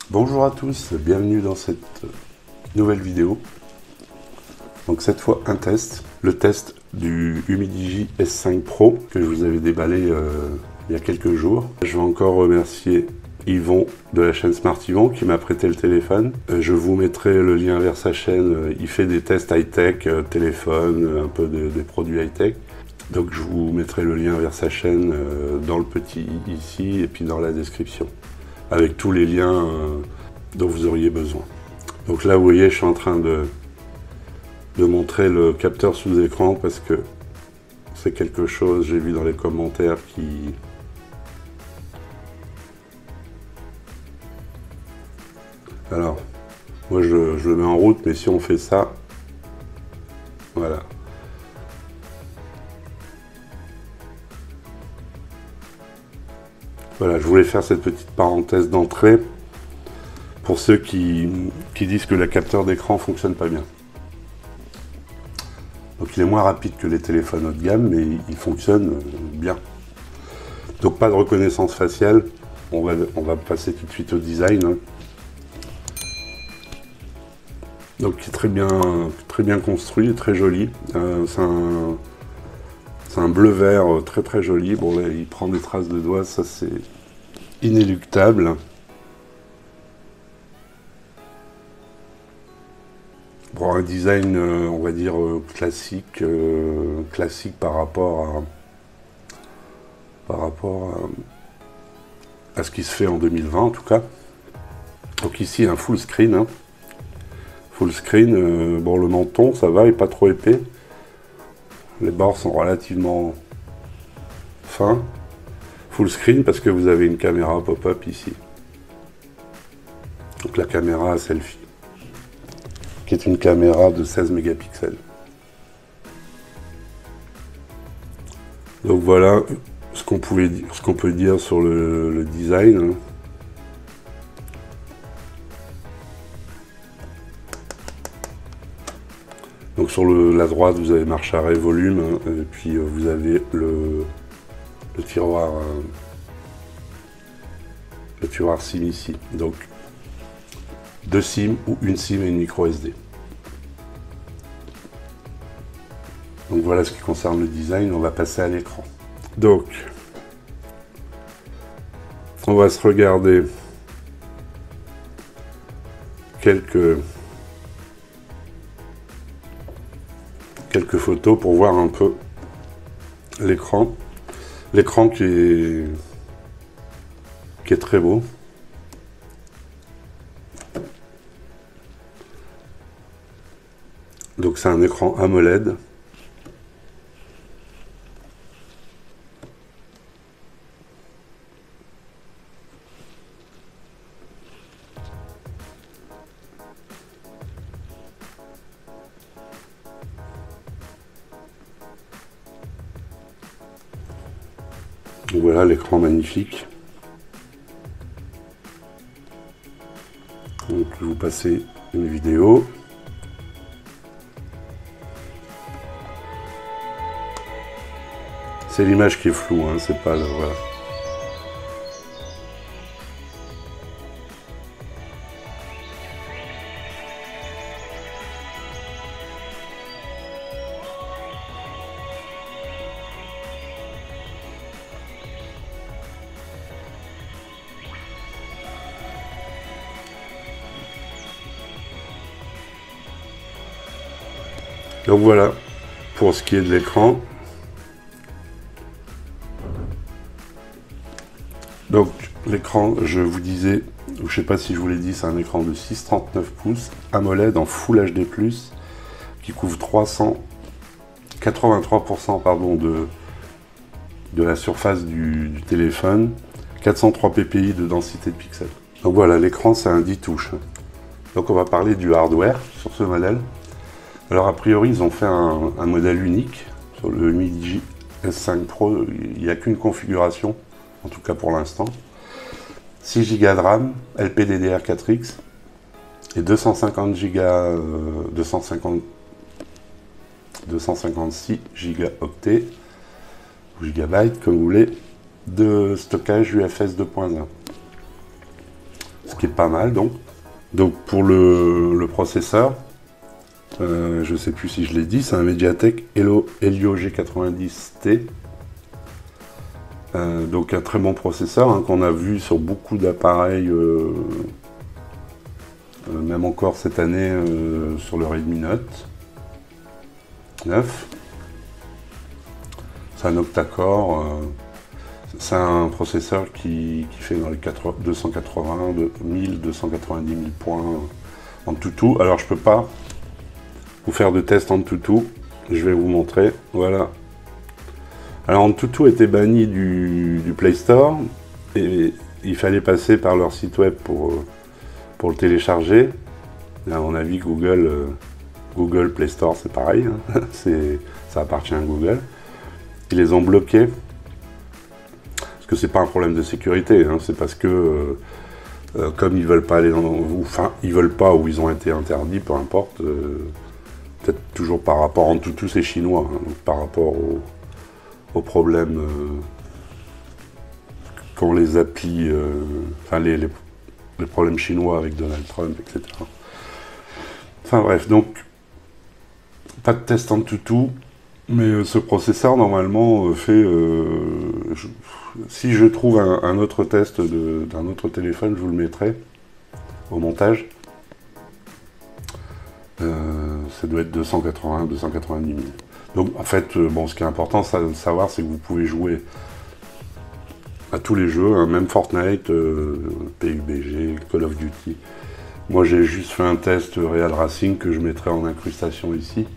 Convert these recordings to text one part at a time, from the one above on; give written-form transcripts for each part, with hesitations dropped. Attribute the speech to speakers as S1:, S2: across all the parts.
S1: Bonjour à tous, bienvenue dans cette nouvelle vidéo. Donc cette fois un test, le test du Humidigi S5 Pro que je vous avais déballé il y a quelques jours. Je veux encore remercier Yvon de la chaîne Smart Yvon qui m'a prêté le téléphone. Je vous mettrai le lien vers sa chaîne, il fait des tests high-tech, téléphone, un peu des produits high-tech. Donc je vous mettrai le lien vers sa chaîne dans le petit i ici et puis dans la description, avec tous les liens dont vous auriez besoin. Donc là vous voyez je suis en train de montrer le capteur sous écran parce que c'est quelque chose, j'ai vu dans les commentaires qui... Alors, moi je le mets en route, mais si on fait ça, voilà. Voilà, je voulais faire cette petite parenthèse d'entrée pour ceux qui disent que le capteur d'écran ne fonctionne pas bien. Donc il est moins rapide que les téléphones haut de gamme, mais il fonctionne bien. Donc pas de reconnaissance faciale, on va passer tout de suite au design. Hein. Donc qui est très bien construit, très joli. C'est un bleu-vert très joli. Bon là il prend des traces de doigts, ça c'est inéluctable. Bon, un design, on va dire, classique par rapport à ce qui se fait en 2020 en tout cas. Donc ici un full screen. Hein. Full screen, bon le menton ça va, il n'est pas trop épais. Les bords sont relativement fins. Full screen parce que vous avez une caméra pop-up ici. Donc la caméra selfie, qui est une caméra de 16 mégapixels. Donc voilà ce qu'on peut dire sur le design. Donc sur la droite vous avez marche arrêt volume et puis vous avez le tiroir SIM ici. Donc 2 SIM ou une SIM et une micro SD. Donc voilà ce qui concerne le design, on va passer à l'écran. Donc on va se regarder quelques photos pour voir un peu l'écran. L'écran qui est très beau. Donc c'est un écran AMOLED. Donc voilà l'écran magnifique. Donc je vais vous passer une vidéo. C'est l'image qui est floue, hein, c'est pas le... Voilà. Donc voilà pour ce qui est de l'écran. Donc l'écran, je vous disais, je ne sais pas si je vous l'ai dit, c'est un écran de 6,39 pouces AMOLED en Full HD+, qui couvre 83% pardon, de la surface du téléphone, 403 ppi de densité de pixels. Donc voilà, l'écran c'est un 10 touches. Donc on va parler du hardware sur ce modèle. Alors a priori ils ont fait un modèle unique sur le Humidigi S5 Pro, il n'y a qu'une configuration, en tout cas pour l'instant. 6 Go de RAM, LPDDR4X et 250 Go, 250 256 gigaoctets ou gigabytes comme vous voulez de stockage UFS 2.1, ce qui est pas mal. Donc pour le processeur, je sais plus si je l'ai dit, c'est un Mediatek Helio G90T, donc un très bon processeur hein, qu'on a vu sur beaucoup d'appareils, même encore cette année sur le Redmi Note 9. C'est un octa-core, c'est un processeur qui fait dans les 280 1290 000 points en tout. Alors je peux pas vous faire de test en tout, je vais vous montrer. Voilà. Alors en tout était banni du Play Store et il fallait passer par leur site web pour le télécharger. Et à mon avis, Google Play Store, c'est pareil, hein. Ça appartient à Google. Ils les ont bloqués. Parce que c'est pas un problème de sécurité, hein. C'est parce que comme ils veulent pas aller enfin, ils veulent pas ou ils ont été interdits, peu importe. Peut-être toujours par rapport, en tout c'est chinois, hein, donc par rapport aux problèmes qu'ont les applis, enfin les problèmes chinois avec Donald Trump, etc. Enfin bref, donc pas de test en tout, mais ce processeur normalement fait, si je trouve un autre test d'un autre téléphone, je vous le mettrai au montage. Ça doit être 290 000. Donc en fait, bon, ce qui est important de savoir, c'est que vous pouvez jouer à tous les jeux, hein, même Fortnite, PUBG, Call of Duty. Moi j'ai juste fait un test Real Racing que je mettrai en incrustation ici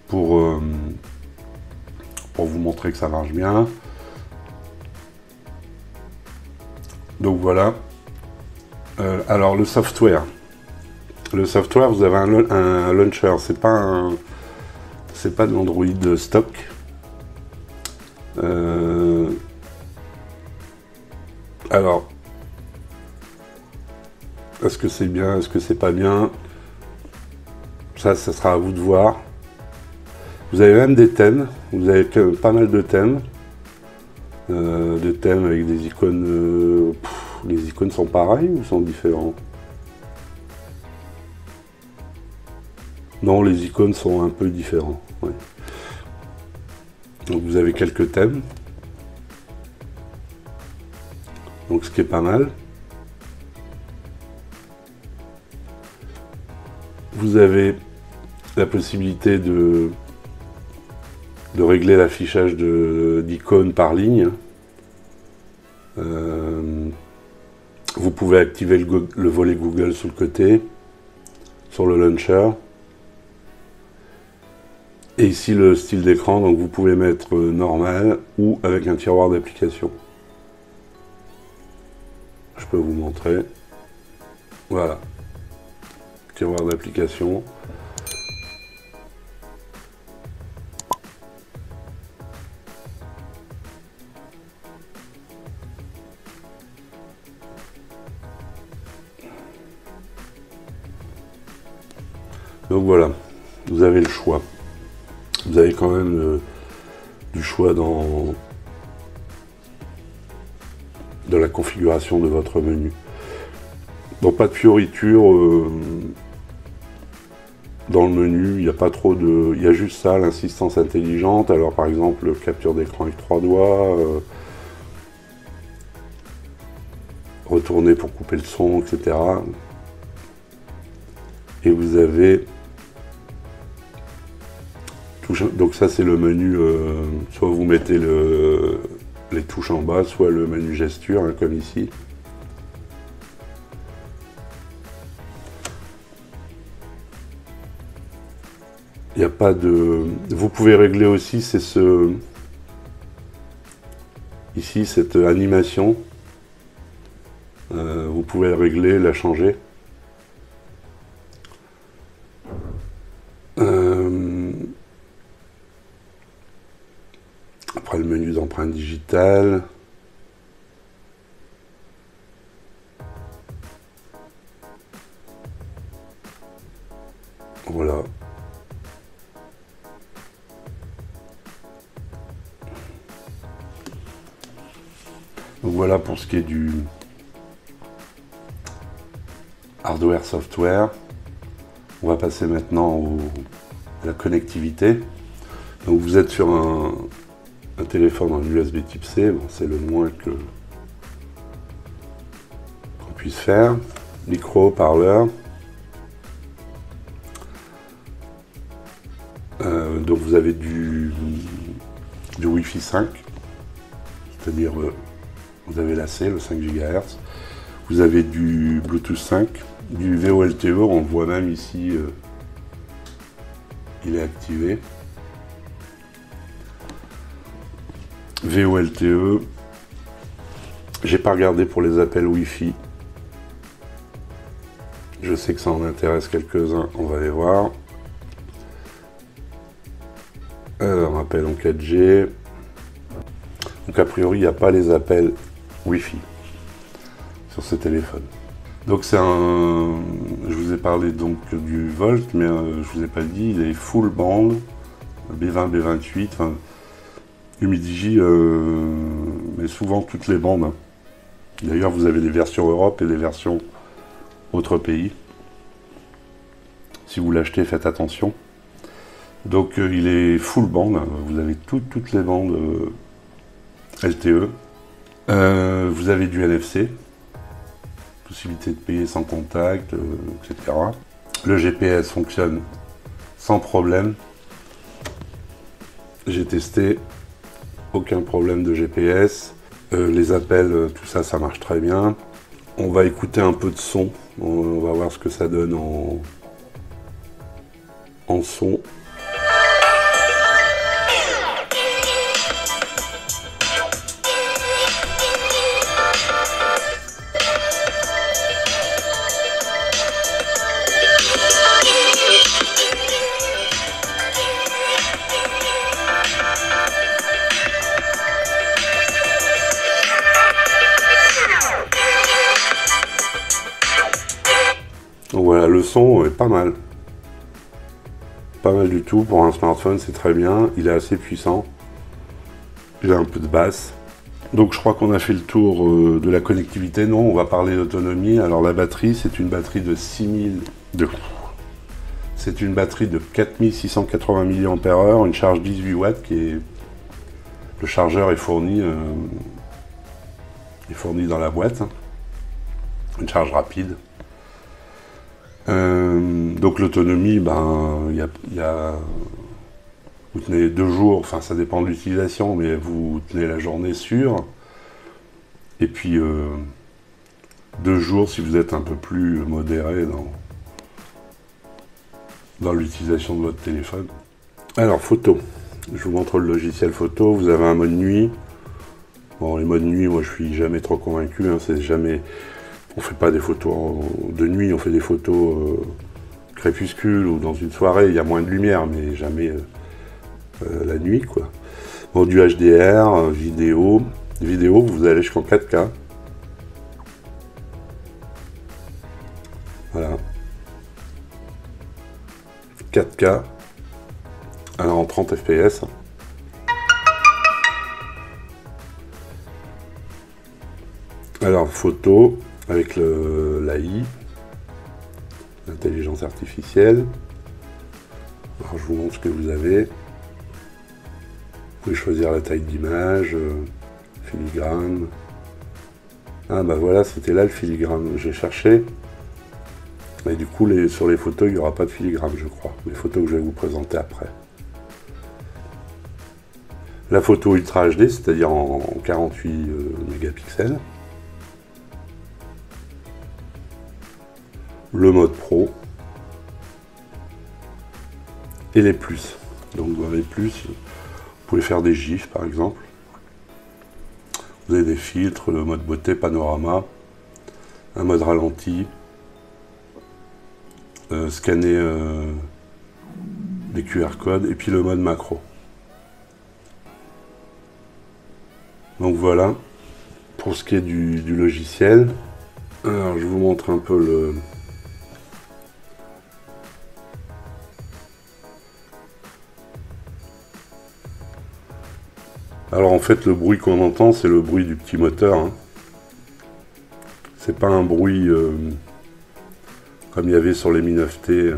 S1: pour vous montrer que ça marche bien. Donc voilà. Alors le software. Le software, vous avez un launcher, c'est pas de l'Android stock. Alors, est-ce que c'est bien, est-ce que c'est pas bien? Ça sera à vous de voir. Vous avez même des thèmes, vous avez pas mal de thèmes. Des thèmes avec des icônes. Les icônes sont pareilles ou sont différents? Non, les icônes sont un peu différents. Ouais. Donc vous avez quelques thèmes. Donc ce qui est pas mal. Vous avez la possibilité de régler l'affichage d'icônes par ligne. Vous pouvez activer le volet Google sur le côté, sur le launcher. Et ici le style d'écran, donc vous pouvez mettre normal ou avec un tiroir d'application. Je peux vous montrer. Voilà. Tiroir d'application. Donc voilà, vous avez le choix. Vous avez quand même du choix dans la configuration de votre menu. Donc pas de fioriture dans le menu, il n'y a pas trop de... Il y a juste ça, l'assistance intelligente. Alors par exemple, capture d'écran avec 3 doigts, retourner pour couper le son, etc. Et vous avez... Donc ça c'est le menu, soit vous mettez les touches en bas, soit le menu gesture, hein, comme ici. Il n'y a pas de... Vous pouvez régler aussi, c'est ici, cette animation. Vous pouvez régler, la changer. Après le menu d'empreinte digitale. Voilà. voilà pour ce qui est du hardware software. On va passer maintenant à la connectivité. Donc vous êtes sur un téléphone en USB type C, bon, c'est le moins qu'on puisse faire. Micro, haut-parleur. Donc vous avez du Wi-Fi 5, c'est-à-dire vous avez l'AC, le 5 GHz. Vous avez du Bluetooth 5, du VoLTE, on le voit même ici, il est activé. VoLTE, j'ai pas regardé pour les appels Wi-Fi. Je sais que ça en intéresse quelques-uns, on va les voir. Alors, appel en 4G. Donc a priori, il n'y a pas les appels Wi-Fi sur ce téléphone. Donc c'est un... Je vous ai parlé donc du Volt, mais je vous ai pas dit, il est full band, B20, B28, enfin, UmiDigi, mais souvent toutes les bandes. Hein. D'ailleurs, vous avez des versions Europe et des versions autres pays. Si vous l'achetez, faites attention. Donc il est full band, vous avez toutes les bandes LTE. Vous avez du NFC, possibilité de payer sans contact, etc. Le GPS fonctionne sans problème. J'ai testé, aucun problème de GPS. Les appels, tout ça, ça marche très bien. On va écouter un peu de son, on va voir ce que ça donne en son. Donc voilà, le son est pas mal. Pas mal du tout. Pour un smartphone, c'est très bien. Il est assez puissant. Il a un peu de basse. Donc je crois qu'on a fait le tour de la connectivité. Non, on va parler d'autonomie. Alors la batterie, c'est une batterie de 6000... C'est une batterie de 4680 mAh, une charge 18 watts qui est... Le chargeur est fourni dans la boîte. Une charge rapide. Donc l'autonomie, ben, vous tenez 2 jours, enfin ça dépend de l'utilisation, mais vous tenez la journée sûre. Et puis 2 jours si vous êtes un peu plus modéré dans l'utilisation de votre téléphone. Alors photo, je vous montre le logiciel photo. Vous avez un mode nuit. Bon, les modes nuit, moi je suis jamais trop convaincu, hein, c'est jamais... On fait pas des photos de nuit, on fait des photos crépuscule ou dans une soirée, il y a moins de lumière, mais jamais la nuit, quoi. Bon, du HDR, vidéo, vous allez jusqu'en 4K. Voilà. 4K, alors en 30 fps. Alors, photo, avec l'AI, l'intelligence artificielle. Alors je vous montre ce que vous avez. Vous pouvez choisir la taille d'image, filigrane. Ah bah voilà, c'était là le filigrane. J'ai cherché. Et du coup, sur les photos, il n'y aura pas de filigrane, je crois. Les photos que je vais vous présenter après. La photo Ultra HD, c'est-à-dire en 48 mégapixels. Le mode pro et les plus. Donc dans les plus, vous pouvez faire des gifs par exemple. Vous avez des filtres, le mode beauté, panorama, un mode ralenti, scanner des QR codes et puis le mode macro. Donc voilà pour ce qui est du logiciel. Alors je vous montre un peu le... Alors en fait le bruit qu'on entend c'est le bruit du petit moteur, hein. C'est pas un bruit comme il y avait sur les Mi 9T.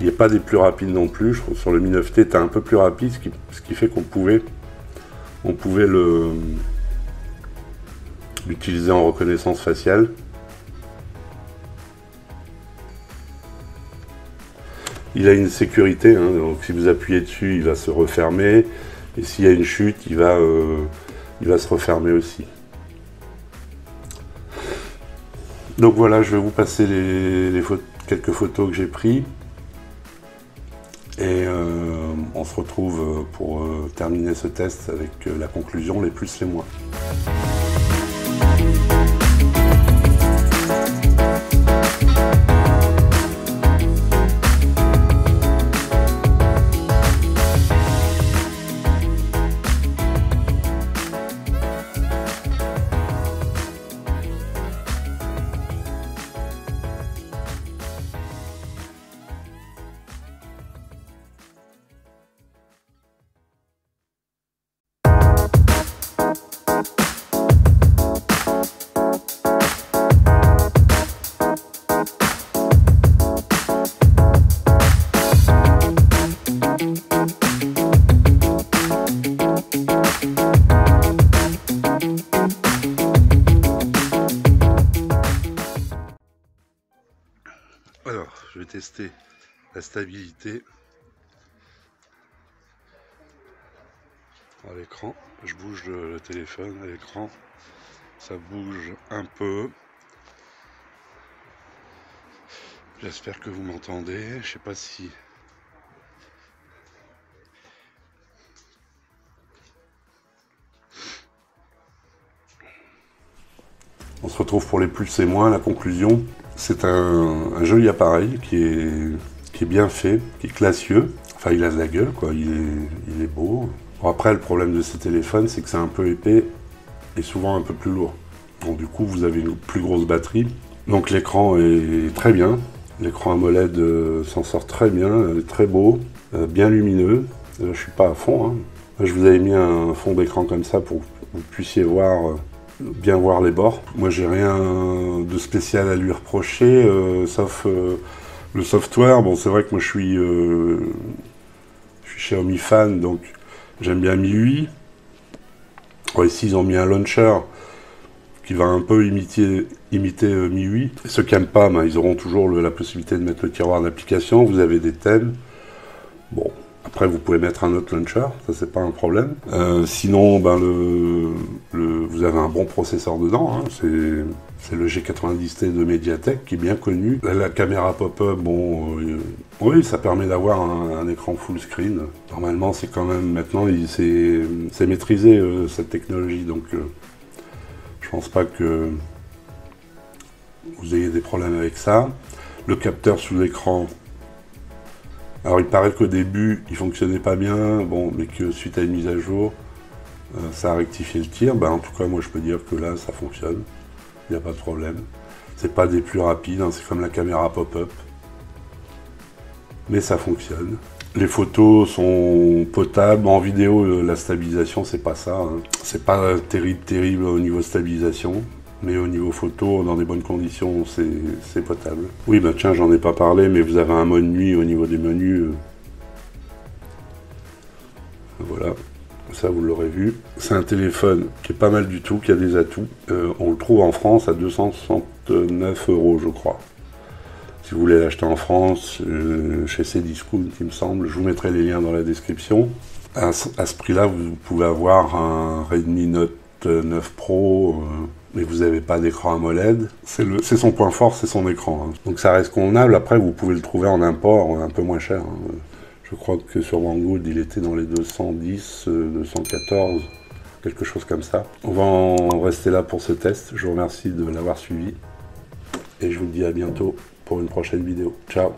S1: Il n'est pas des plus rapides non plus. Je trouve sur le Mi 9T, était un peu plus rapide, ce qui fait qu'on pouvait l'utiliser en reconnaissance faciale. Il a une sécurité, hein, donc si vous appuyez dessus, il va se refermer. Et s'il y a une chute, il va se refermer aussi. Donc voilà, je vais vous passer quelques photos que j'ai prises. Et on se retrouve pour terminer ce test avec la conclusion, les plus, les moins. Alors, je vais tester la stabilité à l'écran. Je bouge le téléphone à l'écran, ça bouge un peu. J'espère que vous m'entendez. Je sais pas si... On se retrouve pour les plus et moins. La conclusion, c'est un joli appareil qui est bien fait, qui est classieux. Enfin, il a de la gueule, quoi. Il est beau. Bon, après, le problème de ces téléphones, c'est que c'est un peu épais et souvent un peu plus lourd. Donc du coup, vous avez une plus grosse batterie. Donc l'écran est très bien. L'écran AMOLED s'en sort très bien, très beau, bien lumineux. Je suis pas à fond, hein. Je vous avais mis un fond d'écran comme ça pour que vous puissiez voir, bien voir les bords. Moi, j'ai rien de spécial à lui reprocher, sauf le software. Bon, c'est vrai que moi, je suis Xiaomi fan, donc j'aime bien MIUI. Ouais, ici, ils ont mis un launcher qui va un peu imiter MIUI. Et ceux qui n'aiment pas, ben, ils auront toujours la possibilité de mettre le tiroir d'application. Vous avez des thèmes. Bon, après vous pouvez mettre un autre launcher, ça c'est pas un problème. Sinon, ben, vous avez un bon processeur dedans, hein. C'est le G90T de Mediatek qui est bien connu. La caméra pop-up, bon, oui, ça permet d'avoir un écran full screen. Normalement, c'est quand même, maintenant, c'est maîtrisé cette technologie, donc je pense pas que vous ayez des problèmes avec ça. Le capteur sous l'écran, alors il paraît qu'au début il fonctionnait pas bien, bon, mais que suite à une mise à jour, ça a rectifié le tir. Ben, en tout cas, moi je peux dire que là ça fonctionne, il n'y a pas de problème. C'est pas des plus rapides, hein, c'est comme la caméra pop-up, mais ça fonctionne. Les photos sont potables. En vidéo, la stabilisation, c'est pas ça, hein. C'est pas terrible au niveau stabilisation, mais au niveau photo, dans des bonnes conditions, c'est potable. Oui, bah tiens, j'en ai pas parlé, mais vous avez un mode nuit au niveau des menus. Voilà, ça vous l'aurez vu. C'est un téléphone qui est pas mal du tout, qui a des atouts. On le trouve en France à 269 €, je crois. Si vous voulez l'acheter en France, chez Cdiscount, il me semble, je vous mettrai les liens dans la description. À ce prix-là, vous pouvez avoir un Redmi Note 9 Pro, mais vous n'avez pas d'écran AMOLED. C'est son point fort, c'est son écran, hein. Donc ça reste convenable. Après, vous pouvez le trouver en import, un peu moins cher, hein. Je crois que sur Banggood, il était dans les 210, 214, quelque chose comme ça. On va en rester là pour ce test. Je vous remercie de l'avoir suivi. Et je vous dis à bientôt pour une prochaine vidéo. Ciao!